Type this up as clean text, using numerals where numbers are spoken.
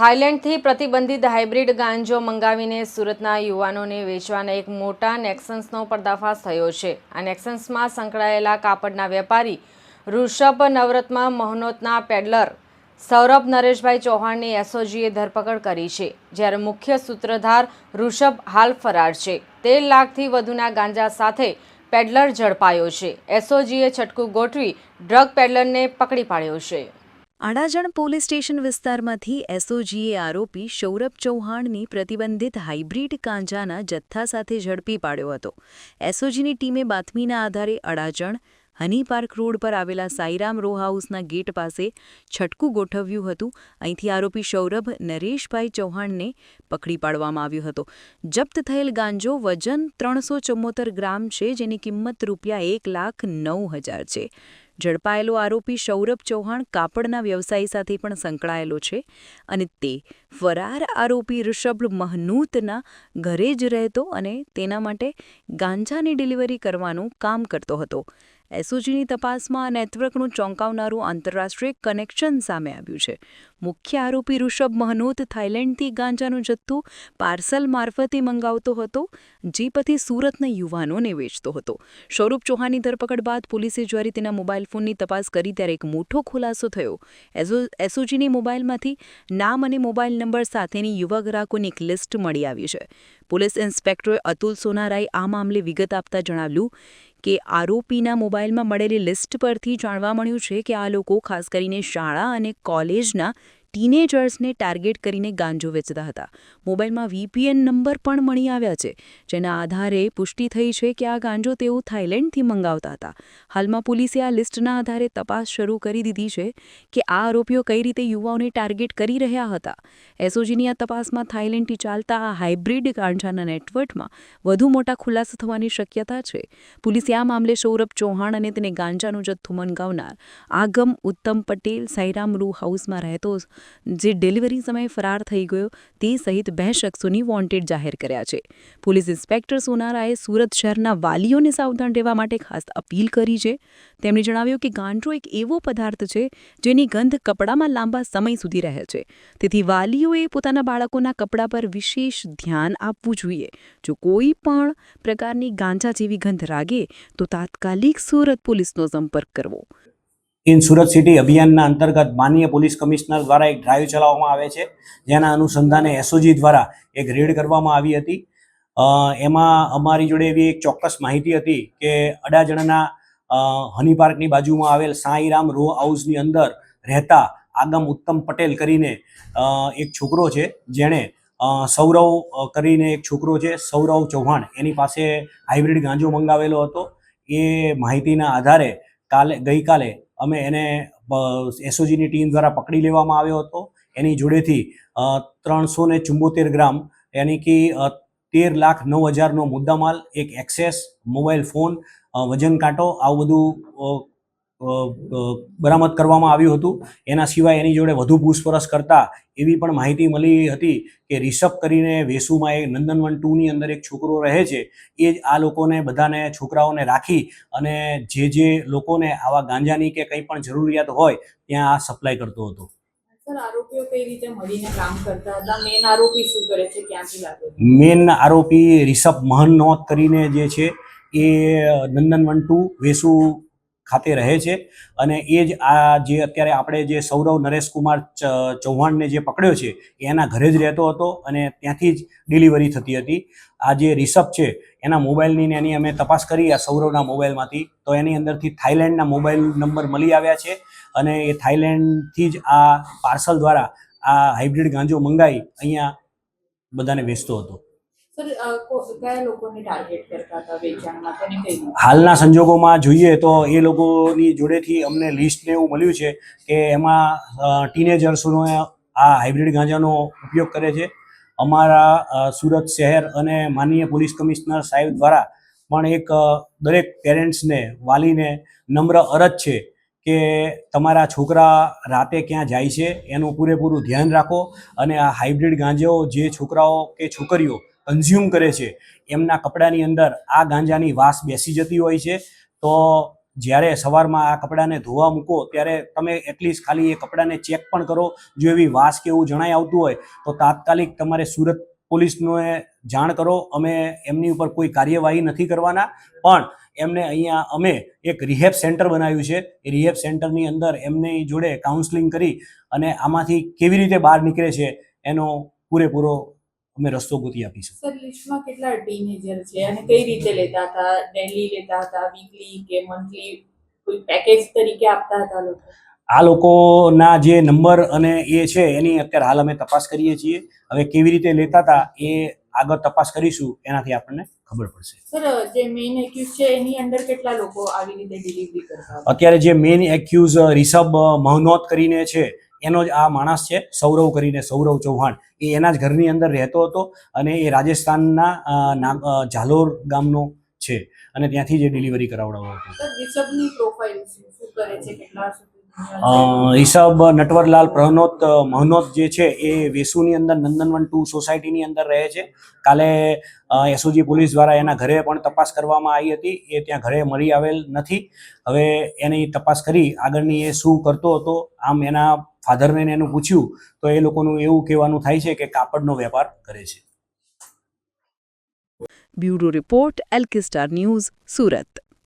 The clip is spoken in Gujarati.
થાઇલેન્ડથી પ્રતિબંધિત હાઇબ્રિડ ગાંજો મંગાવીને સુરતના યુવાનોને વેચવાના એક મોટા નેક્સન્સનો પર્દાફાશ થયો છે। આ નેક્સન્સમાં સંકળાયેલા કાપડના વેપારી ઋષભ નવરત્ન મહનોતના પેડલર સૌરભ નરેશભાઈ ચૌહાણની એસઓજીએ ધરપકડ કરી છે, જ્યારે મુખ્ય સૂત્રધાર ઋષભ હાલ ફરાર છે। 13 લાખથી વધુના ગાંજા સાથે પેડલર ઝડપાયો છે। એસઓજીએ છટકું ગોઠવી ડ્રગ પેડલરને પકડી પાડ્યો છે। અડાજણ પોલીસ સ્ટેશન વિસ્તારમાંથી એસઓજીએ આરોપી સૌરભ ચૌહાણની પ્રતિબંધિત હાઇબ્રિડ ગાંજાના જથ્થા સાથે ઝડપી પાડ્યો હતો। એસઓજીની ટીમે બાતમીના આધારે અડાજણ હની પાર્ક રોડ પર આવેલા સાઈરામ રો હાઉસના ગેટ પાસે છટકું ગોઠવ્યું હતું। અહીંથી આરોપી સૌરભ નરેશભાઈ ચૌહાણને પકડી પાડવામાં આવ્યો હતો। જપ્ત થયેલ ગાંજો વજન 374 ગ્રામ છે, જેની કિંમત ₹1,09,000 છે। ઝડપાયેલો આરોપી સૌરભ ચૌહાણ કાપડના વ્યવસાય સાથે પણ સંકળાયેલો છે અને તે ફરાર આરોપી ઋષભ મહનૂતના ઘરે જ રહેતો અને તેના માટે ગાંજાની ડિલિવરી કરવાનું કામ કરતો હતો। એસઓજીની તપાસમાં આ નેટવર્કનું ચોંકાવનારું આંતરરાષ્ટ્રીય કનેક્શન સામે આવ્યું છે। મુખ્ય આરોપી ઋષભ મહનૂત થાઇલેન્ડથી ગાંજાનું જથ્થું પાર્સલ મારફતે મંગાવતો હતો, જે પછી સુરતના યુવાનોને વેચતો હતો। સૌરભ ચૌહાણની ધરપકડ બાદ પોલીસે જ્યારે તેના મોબાઈલ ફોનની તપાસ કરી ત્યારે એક મોટો ખુલાસો થયો। એસઓજીની મોબાઈલમાંથી નામ અને મોબાઈલ નંબર સાથેની યુવા ગ્રાહકોની એક લિસ્ટ મળી આવી છે। પોલીસ ઇન્સ્પેક્ટર અતુલ સોનારાએ આ મામલે વિગત આપતા જણાવ્યું કે આરોપીના મોબાઈલમાં મળેલી લિસ્ટ પરથી જાણવા મળ્યું છે કે આ લોકો ખાસ કરીને શાળા અને કોલેજના ટીનેજર્સને ટાર્ગેટ કરીને ગાંજો વેચતા હતા। મોબાઈલમાં વીપીએન નંબર પણ મળી આવ્યા છે, જેના આધારે પુષ્ટિ થઈ છે કે આ ગાંજો તેઓ થાઇલેન્ડથી મંગાવતા હતા। હાલમાં પોલીસે આ લિસ્ટના આધારે તપાસ શરૂ કરી દીધી છે કે આ આરોપીઓ કઈ રીતે યુવાઓને ટાર્ગેટ કરી રહ્યા હતા। એસઓજીની આ તપાસમાં થાઇલેન્ડથી ચાલતા આ હાઇબ્રિડ ગાંજાના નેટવર્કમાં વધુ મોટા ખુલાસા થવાની શક્યતા છે। પોલીસે આ મામલે સૌરભ ચૌહાણ અને તેને ગાંજાનો જથ્થો મંગાવનાર આગમ ઉત્તમ પટેલ સાઈરામ રૂ હાઉસમાં રહેતો જે ડિલિવરી સમયે ફરાર થઈ ગયો તે સહિત 2 શખ્સોની વોન્ટેડ જાહેર કર્યા છે। પોલીસ ઇન્સ્પેક્ટર સોનારાએ સુરત શહેરના વાલીઓને સાવધાન રહેવા માટે ખાસ અપીલ કરી છે। તેમણે જણાવ્યું કે ગાંજો એક એવો પદાર્થ છે જેની ગંધ કપડામાં લાંબા સમય સુધી રહે છે, તેથી વાલીઓએ પોતાના બાળકોના કપડા પર વિશેષ ધ્યાન આપવું જોઈએ। જો કોઈ પણ પ્રકારની ગાંજા જેવી ગંધ લાગે તો તાત્કાલિક સુરત પોલીસનો સંપર્ક કરવો। इन सूरत सिटी अभियानના અંતર્ગત માનનીય પોલીસ કમિશનર દ્વારા એક ડ્રાઈવ ચલાવવામાં આવે છે, જેના અનુસંધાને એસઓજી દ્વારા એક રેડ કરવામાં આવી હતી। એમાં અમારી જોડે એવી એક ચોક્કસ માહિતી હતી કે અડાજણના હની પાર્કની બાજુમાં આવેલ સાઈરામ રો હાઉસની અંદર રહેતા આગમ ઉત્તમ પટેલ કરીને એક છોકરો છે, જેણે સૌરવ કરીને એક છોકરો છે સૌરવ ચૌહાણ, એની પાસે હાઇબ્રિડ ગાંજો મંગાવેલો હતો। એ માહિતીના આધારે ગઈકાલે અમે એને એસઓજીની ટીમ દ્વારા પકડી લેવામાં આવ્યો હતો। એની જોડેથી 374 ગ્રામ યાની કે 13,09,000નો મુદ્દામાલ, એક એક્સેસ મોબાઈલ ફોન, વજન કાંટો આવું બધું બરામદ કરવામાં આવ્યું હતું। એના સિવાય એની જોડે વધુ પૂછપરછ કરતા એવી પણ માહિતી મળી હતી કે રિષભ કરીને વેસુમાં એક નંદનવન 2ની અંદર એક છોકરો રહે છે, એ જ આ લોકોને બધાને છોકરાઓને રાખી અને જે લોકોને આવા ગાંજાની કે કંઈ પણ જરૂરિયાત હોય ત્યાં આ સપ્લાય કરતો હતો। સર, આરોપીઓ કઈ રીતે મળીને કામ કરતા હતા? મેન આરોપી શું કરે છે, ક્યાંથી લાગે? મેન આરોપી રિષભ મહનોત કરીને જે છે એ નંદનવન 2 વેસુ ખાતે રહે છે અને એ જ આ જે અત્યારે આપણે જે સૌરવ નરેશકુમાર ચૌહાણને જે પકડ્યો છે એના ઘરે જ રહેતો હતો અને ત્યાંથી જ ડિલિવરી થતી હતી। આ જે રિષભ છે એના મોબાઈલની એની અમે તપાસ કરી આ સૌરવના મોબાઈલમાંથી, તો એની અંદરથી થાઇલેન્ડના મોબાઈલ નંબર મળી આવ્યા છે અને એ થાઇલેન્ડથી જ આ પાર્સલ દ્વારા આ હાઇબ્રિડ ગાંજો મંગાવી અહીંયા બધાને વેચતો હતો। કયા લોકોને ટાર્ગેટ કરતા હતા વેચાણમાં? તેને કઈ હાલના સંજોગોમાં જોઈએ તો એ લોકોની જોડેથી અમને લિસ્ટ ને એવું મળ્યું છે કે એમાં ટીનેજર્સનો આ હાઇબ્રિડ ગાંજાનો ઉપયોગ કરે છે। અમારા સુરત શહેર અને માનનીય પોલીસ કમિશનર સાહેબ દ્વારા પણ એક દરેક પેરેન્ટ્સને, વાલીને નમ્ર અરજ છે કે તમારા છોકરા રાતે ક્યાં જાય છે એનું પૂરેપૂરું ધ્યાન રાખો અને આ હાઇબ્રિડ ગાંજો જે છોકરાઓ કે છોકરીઓ કન્ઝ્યુમ કરે છે એમના કપડાની અંદર આ ગાંજાની વાસ બેસી જતી હોય છે, તો જ્યારે સવારમાં આ કપડાને ધોવા મૂકો ત્યારે તમે એટલીસ્ટ ખાલી એ કપડાને ચેક પણ કરો. જો એવી વાસ કે એવું જણાઈ આવતું હોય તો તાત્કાલિક તમારે સુરત પોલીસને જાણ કરો. અમે એમની ઉપર કોઈ કાર્યવાહી નથી કરવાના, પણ એમને અહીંયા અમે એક રિહેબ સેન્ટર બનાવ્યું છે. એ રિહેબ સેન્ટરની અંદર એમની જોડે કાઉન્સલિંગ કરી અને આમાંથી કેવી રીતે બહાર નીકળે છે એનો પૂરેપૂરો અમે રસ્તો ગોતી આપીશું. સર લિસ્ટમાં કેટલા ટીનેજર છે અને કઈ રીતે લેતા હતા? ડેલી લેતા હતા, વીકલી કે મંથલી, કોઈ પેકેજ તરીકે આપતા હતા લોકો? આ લોકોના જે નંબર અને એ છે એની અત્યારે હાલ અમે તપાસ કરીએ છીએ. હવે કેવી રીતે લેતા હતા એ આગળ તપાસ કરીશું, એનાથી આપણને ખબર પડશે. સર જે મેઇન એક્યુઝ છે એની અંદર કેટલા લોકો આવી રીતે ડિલિવરી કરતા હતા? અત્યારે જે મેઇન એક્યુઝ રિષભ મહનોત કરીને છે એનો જ આ માણસ છે, સૌરવ કરીને, સૌરવ ચૌહાણ. એ એના જ ઘરની અંદર રહેતો હતો અને એ રાજસ્થાનના ઝાલોર ગામનો છે અને ત્યાંથી જે ડિલિવરી કરાવડાવતો હતો. સર રિષભની પ્રોફાઇલ શું કરે છે, કેટલા સુધી? રિષભ નટવરલાલ મહનોત જે છે એ વેસુની અંદર નંદનવન 2 સોસાયટીની અંદર રહે છે. કાલે એસઓજી પોલીસ દ્વારા એના ઘરે પણ તપાસ કરવામાં આવી હતી. એ ત્યાં ઘરે મળી આવેલ નથી. હવે એની તપાસ કરી આગળની એ શું કરતો હતો. આમ એના ફાધરને એનું પૂછ્યું તો એ લોકોનું એવું કહેવાનું થાય છે કે કાપડનો વેપાર કરે છે. બ્યુરો રિપોર્ટ, એલ્કે સ્ટાર ન્યૂઝ, સુરત.